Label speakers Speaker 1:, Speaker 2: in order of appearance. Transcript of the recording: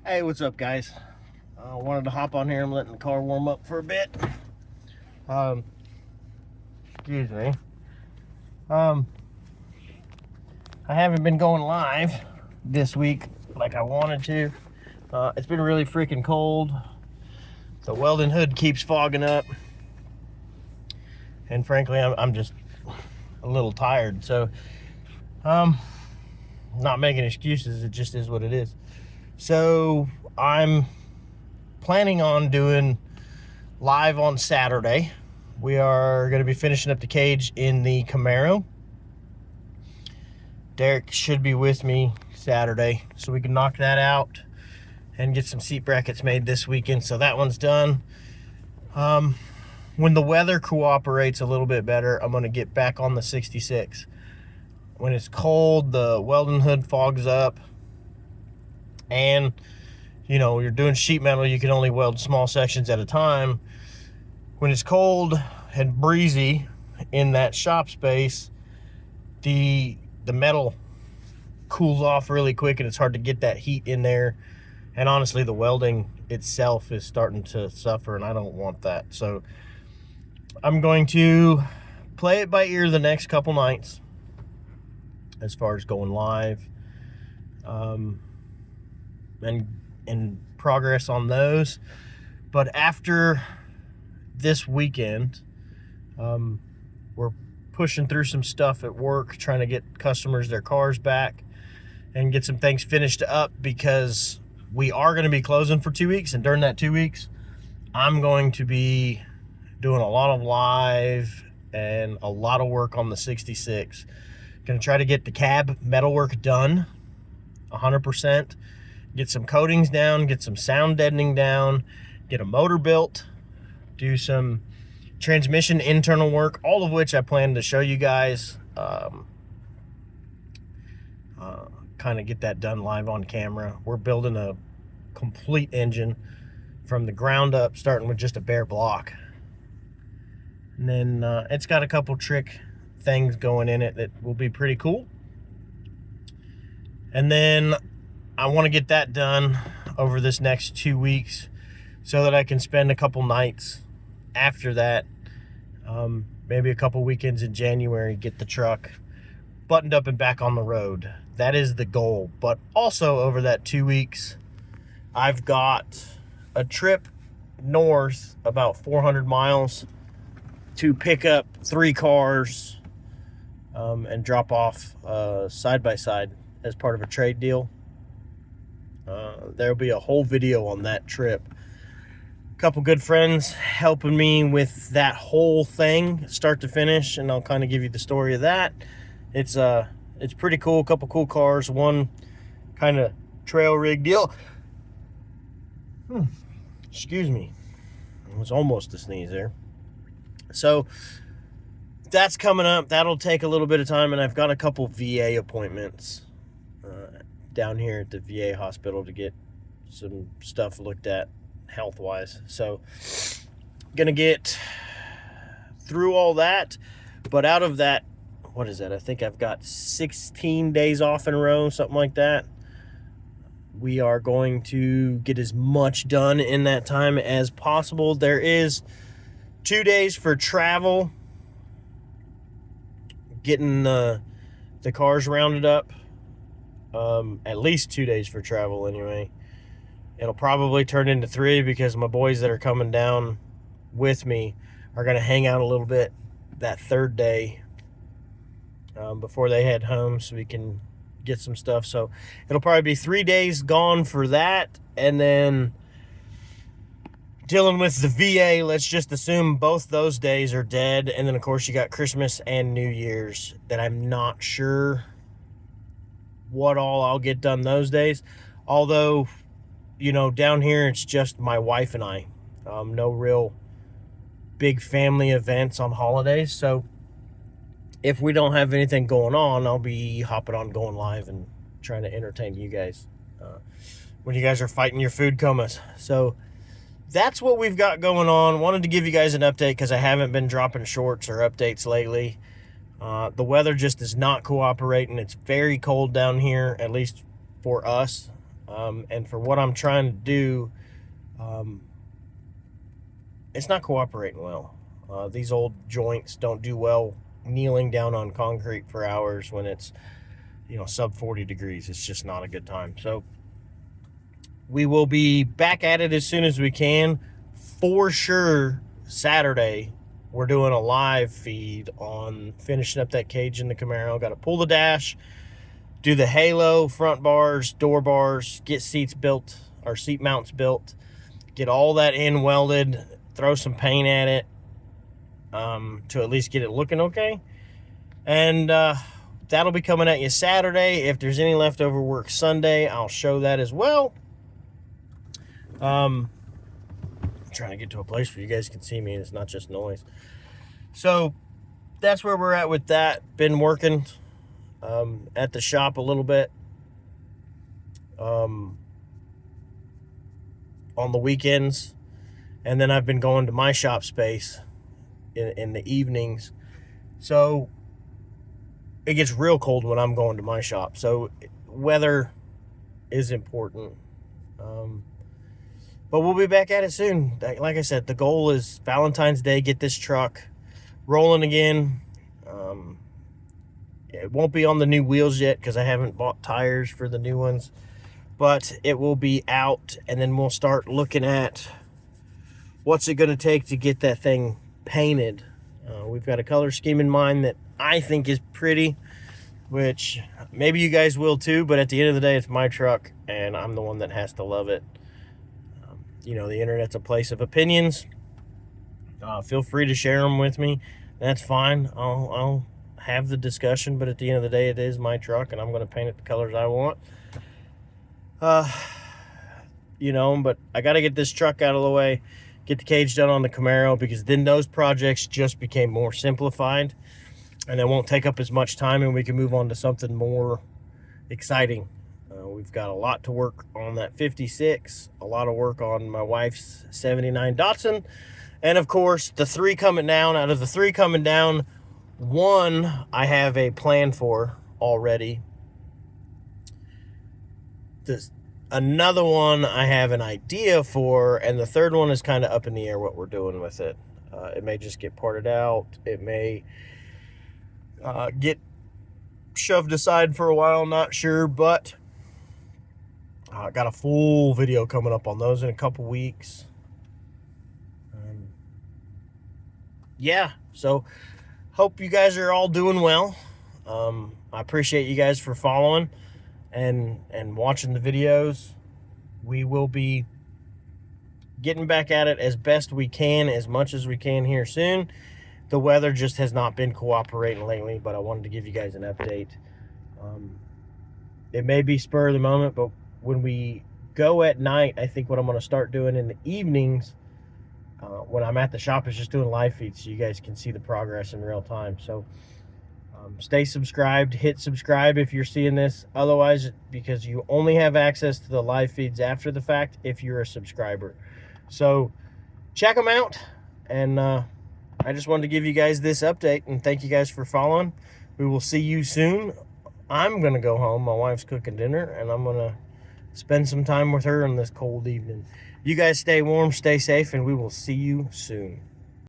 Speaker 1: Hey, what's up, guys? I wanted to hop on here. I'm letting the car warm up for a bit. Um, excuse me. I haven't been going live this week like I wanted to. It's been really freaking cold. The welding hood keeps fogging up, and frankly, I'm just a little tired. So, not making excuses. It just is what it is. So I'm planning on doing live on Saturday. We are going to be finishing up the cage in the Camaro. Derek should be with me Saturday, so we can knock that out and get some seat brackets made this weekend. So that one's done. When the weather cooperates a little bit better, I'm going to get back on the 66. When it's cold, the welding hood fogs up, and you're doing sheet metal, you can only weld small sections at a time. When it's cold and breezy in that shop space, the metal cools off really quick, and it's hard to get that heat in there. And honestly, the welding itself is starting to suffer, and I don't want that. So I'm going to play it by ear the next couple nights as far as going live, and progress on those. But after this weekend, we're pushing through some stuff at work, trying to get customers their cars back and get some things finished up, because we are going to be closing for 2 weeks, and during that 2 weeks I'm going to be doing a lot of live and a lot of work on the 66. Going to try to get the cab metalwork done 100%, get some coatings down, get some sound deadening down, get a motor built, do some transmission internal work, all of which I plan to show you guys, kind of get that done live on camera. We're building a complete engine from the ground up, starting with just a bare block. And then it's got a couple trick things going in it that will be pretty cool. And then I want to get that done over this next 2 weeks so that I can spend a couple nights after that, maybe a couple weekends in January, get the truck buttoned up and back on the road. That is the goal. But also over that 2 weeks, I've got a trip north about 400 miles to pick up 3 cars, and drop off side by side as part of a trade deal. There'll be a whole video on that trip. A couple good friends helping me with that whole thing, start to finish, and I'll kind of give you the story of that. It's pretty cool. A couple cool cars, one kind of trail rig deal. Excuse me. It was almost a sneeze there. So that's coming up. That'll take a little bit of time, and I've got a couple VA appointments down here at the VA hospital to get some stuff looked at health-wise. So gonna get through all that, but out of that, what is that? I think I've got 16 days off in a row, something like that. We are going to get as much done in that time as possible. There is 2 days for travel, getting the cars rounded up. At least 2 days for travel anyway. It'll probably turn into 3, because my boys that are coming down with me are going to hang out a little bit that third day, before they head home, so we can get some stuff. So it'll probably be 3 days gone for that, and then dealing with the VA, let's just assume both those days are dead. And then of course you got Christmas and New Year's that I'm not sure what all I'll get done those days. Although, down here it's just my wife and I. No real big family events on holidays. So if we don't have anything going on, I'll be hopping on going live and trying to entertain you guys when you guys are fighting your food comas. So that's what we've got going on. Wanted to give you guys an update because I haven't been dropping shorts or updates lately. The weather just is not cooperating. It's very cold down here, at least for us. And for what I'm trying to do, it's not cooperating well. These old joints don't do well kneeling down on concrete for hours when it's, sub 40 degrees. It's just not a good time. So we will be back at it as soon as we can. For sure, Saturday, we're doing a live feed on finishing up that cage in the Camaro. Got to pull the dash, do the halo, front bars, door bars, get seats built, or seat mounts built, get all that in welded, throw some paint at it to at least get it looking okay. And that'll be coming at you Saturday. If there's any leftover work Sunday, I'll show that as well. I'm trying to get to a place where you guys can see me and it's not just noise. So that's where we're at with that. Been working at the shop a little bit on the weekends, and then I've been going to my shop space in the evenings. So it gets real cold when I'm going to my shop. So weather is important. But we'll be back at it soon. Like I said, the goal is Valentine's Day, get this truck rolling again. It won't be on the new wheels yet because I haven't bought tires for the new ones. But it will be out, and then we'll start looking at what's it going to take to get that thing painted. We've got a color scheme in mind that I think is pretty, which maybe you guys will too, but at the end of the day, it's my truck, and I'm the one that has to love it. The internet's a place of opinions. Feel free to share them with me. That's fine. I'll have the discussion, but at the end of the day, it is my truck, and I'm going to paint it the colors I want. But I got to get this truck out of the way, get the cage done on the Camaro, because then those projects just became more simplified, and it won't take up as much time, and we can move on to something more exciting. We've got a lot to work on that 56, a lot of work on my wife's 79 Datsun, and of course, the three coming down. Out of the three coming down, one I have a plan for already. Another one I have an idea for, and the third one is kind of up in the air what we're doing with it. It may just get parted out. It may get shoved aside for a while, not sure, but I got a full video coming up on those in a couple weeks. So hope you guys are all doing well. I appreciate you guys for following and watching the videos. We will be getting back at it as best we can, as much as we can here soon. The weather just has not been cooperating lately, but I wanted to give you guys an update. It may be spur of the moment, but when we go at night, I think what I'm going to start doing in the evenings when I'm at the shop is just doing live feeds so you guys can see the progress in real time. So stay subscribed, hit subscribe if you're seeing this. Otherwise, because you only have access to the live feeds after the fact if you're a subscriber. So check them out. And I just wanted to give you guys this update, and thank you guys for following. We will see you soon. I'm going to go home. My wife's cooking dinner, and I'm going to spend some time with her on this cold evening. You guys stay warm, stay safe, and we will see you soon.